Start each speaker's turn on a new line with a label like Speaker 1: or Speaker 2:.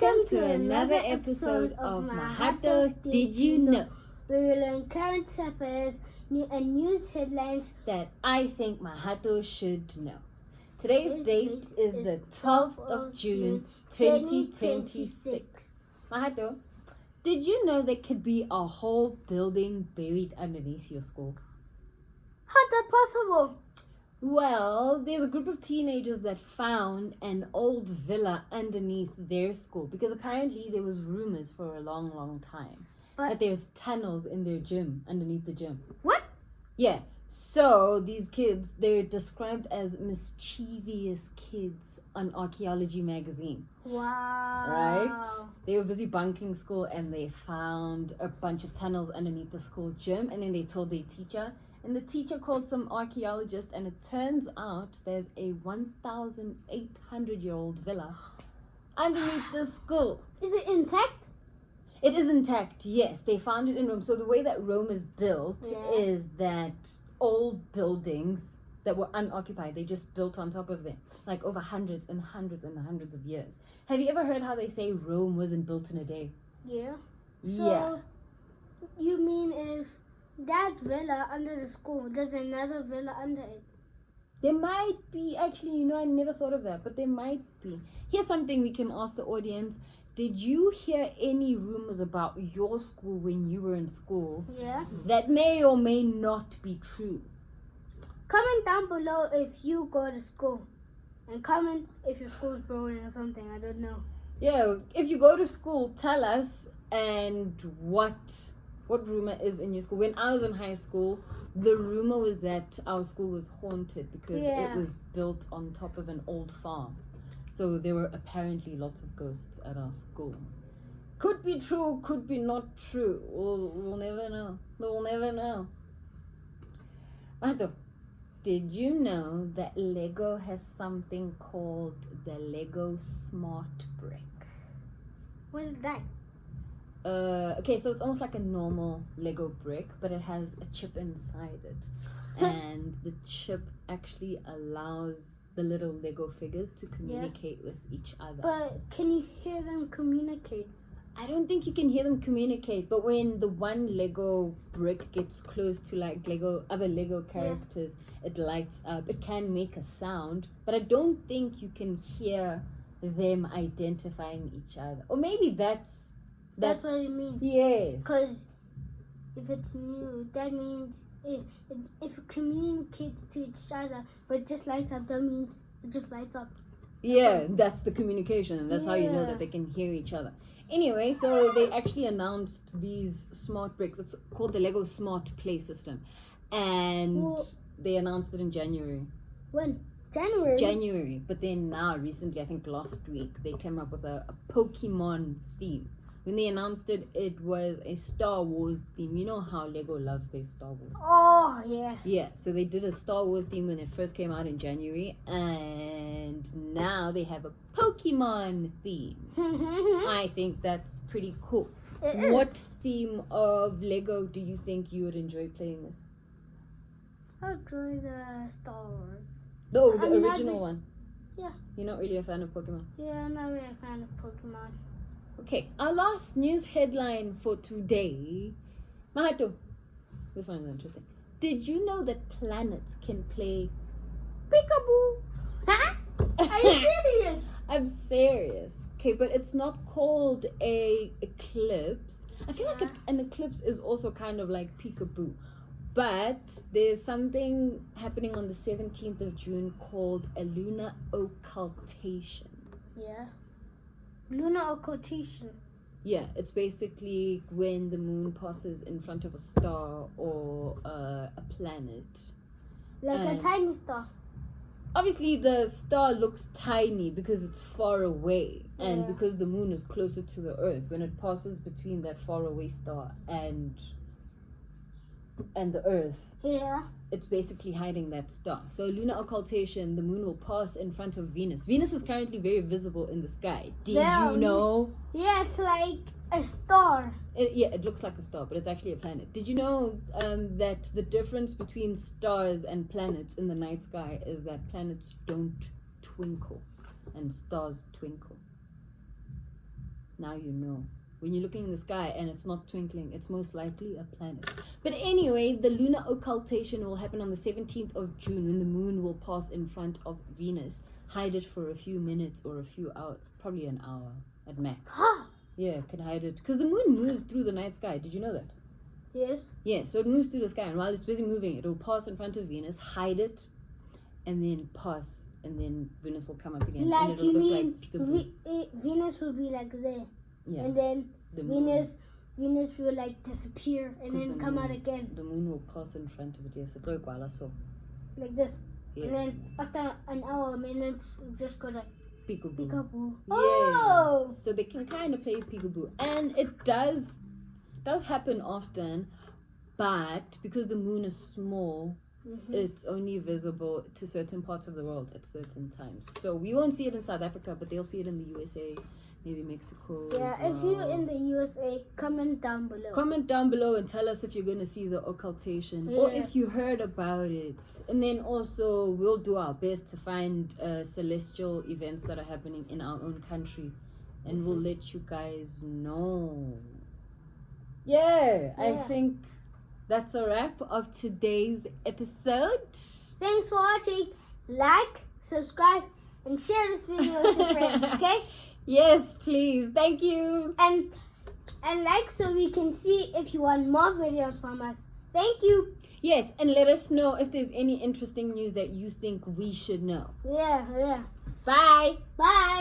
Speaker 1: Welcome to another episode of Mahato Did You Know?
Speaker 2: We will learn current affairs and news headlines
Speaker 1: that I think Mahato should know. Today's date is the 12th of June 2026. Mahato, did you know there could be a whole building buried underneath your school?
Speaker 2: How's that possible?
Speaker 1: Well, there's a group of teenagers that found an old villa underneath their school because apparently there was rumors for a long time that there's tunnels in their gym, underneath the gym.
Speaker 2: What?
Speaker 1: Yeah. So these kids, they're described as mischievous kids on Archaeology magazine.
Speaker 2: Wow.
Speaker 1: Right? They were busy bunking school and they found a bunch of tunnels underneath the school gym, and then they told their teacher. And the teacher called some archaeologists, and it turns out there's a 1,800-year-old villa underneath the school.
Speaker 2: Is it intact?
Speaker 1: It is intact, yes. They found it in Rome. So the way that Rome is built is that old buildings that were unoccupied, they just built on top of them, like over hundreds and hundreds and hundreds of years. Have you ever heard how they say Rome wasn't built in a day?
Speaker 2: Yeah.
Speaker 1: Yeah.
Speaker 2: So you mean if that villa under the school, there's another villa under it?
Speaker 1: There might be, actually, I never thought of that, but there might be. Here's something we can ask the audience. Did you hear any rumors about your school when you were in school?
Speaker 2: Yeah.
Speaker 1: That may or may not be true.
Speaker 2: Comment down below if you go to school. And comment if your school's broken or something, I don't know.
Speaker 1: Yeah, if you go to school, tell us and what rumor is in your school. When I was in high school, the rumor was that our school was haunted because it was built on top of an old farm. So there were apparently lots of ghosts at our school. Could be true, could be not true. We'll never know. We'll never know. Mahato, did you know that LEGO has something called the LEGO Smart Brick?
Speaker 2: What is that?
Speaker 1: Okay, so it's almost like a normal Lego brick, but it has a chip inside it. And the chip actually allows the little Lego figures to communicate with each other.
Speaker 2: But can you hear them communicate?
Speaker 1: I don't think you can hear them communicate, but when the one Lego brick gets close to like other Lego characters, it lights up. It can make a sound, but I don't think you can hear them identifying each other. Or maybe that's
Speaker 2: what it means.
Speaker 1: Yes.
Speaker 2: Because if it's new, that means if it communicates to each other, but just lights up, that means it just lights up.
Speaker 1: Yeah, that's the communication, and that's how you know that they can hear each other. Anyway, so they actually announced these smart bricks. It's called the LEGO Smart Play System. And they announced it in January.
Speaker 2: When? January?
Speaker 1: January. But then now, recently, I think last week, they came up with a Pokémon theme. When they announced it, it was a Star Wars theme. You know how LEGO loves their Star Wars.
Speaker 2: Oh, yeah.
Speaker 1: Yeah, so they did a Star Wars theme when it first came out in January. And now they have a Pokemon theme. I think that's pretty cool. What theme of LEGO do you think you would enjoy playing with?
Speaker 2: I enjoy the Star Wars.
Speaker 1: Oh, the original one?
Speaker 2: Yeah.
Speaker 1: You're not really a fan of Pokemon?
Speaker 2: Yeah, I'm not really a fan of Pokemon.
Speaker 1: Okay, our last news headline for today. Mahato, this one is interesting. Did you know that planets can play peekaboo?
Speaker 2: Huh? Are you serious?
Speaker 1: I'm serious. Okay, but it's not called a eclipse. I feel like an eclipse is also kind of like peekaboo. But there's something happening on the 17th of June called a lunar occultation.
Speaker 2: Yeah. Lunar occultation.
Speaker 1: Yeah, it's basically when the moon passes in front of a star or a planet.
Speaker 2: Like a tiny star.
Speaker 1: Obviously, the star looks tiny because it's far away and because the moon is closer to the Earth. When it passes between that far away star and the Earth, it's basically hiding that star. So lunar occultation, the moon will pass in front of Venus. Venus is currently very visible in the sky. Did you know?
Speaker 2: Yeah, it's like a star.
Speaker 1: It looks like a star, but it's actually a planet. Did you know that the difference between stars and planets in the night sky is that planets don't twinkle and stars twinkle? Now you know. When you're looking in the sky and it's not twinkling, it's most likely a planet. But anyway, the lunar occultation will happen on the 17th of June when the moon will pass in front of Venus. Hide it for a few minutes or a few hours, probably an hour at max.
Speaker 2: Huh.
Speaker 1: Yeah, can hide it. Because the moon moves through the night sky. Did you know that?
Speaker 2: Yes.
Speaker 1: Yeah, so it moves through the sky. And while it's busy moving, it will pass in front of Venus, hide it, and then pass. And then Venus will come up again.
Speaker 2: Like,
Speaker 1: and it'll
Speaker 2: you
Speaker 1: look
Speaker 2: mean
Speaker 1: like
Speaker 2: Venus will be like there.
Speaker 1: yeah,
Speaker 2: And then
Speaker 1: the moon.
Speaker 2: Venus will like disappear and then come out again.
Speaker 1: The moon will pass in front of it, yes.
Speaker 2: Like this.
Speaker 1: Yes.
Speaker 2: And then after an hour, minutes, just go like
Speaker 1: Peekaboo.
Speaker 2: peekaboo.
Speaker 1: Yeah.
Speaker 2: Oh!
Speaker 1: So they can kind of play peekaboo. And it does happen often, but because the moon is small, it's only visible to certain parts of the world at certain times. So we won't see it in South Africa, but they'll see it in the USA, maybe Mexico.
Speaker 2: Yeah,
Speaker 1: as
Speaker 2: if
Speaker 1: well.
Speaker 2: you're in the USA, comment down below.
Speaker 1: Comment down below and tell us if you're going to see the occultation or if you heard about it. And then also we'll do our best to find celestial events that are happening in our own country, and we'll let you guys know. Yeah, I think that's a wrap of today's episode.
Speaker 2: Thanks for watching. Like, subscribe, and share this video with your friends, okay?
Speaker 1: Yes, please. Thank you.
Speaker 2: And like so we can see if you want more videos from us. Thank you.
Speaker 1: Yes, and let us know if there's any interesting news that you think we should know.
Speaker 2: Yeah.
Speaker 1: Bye.
Speaker 2: Bye.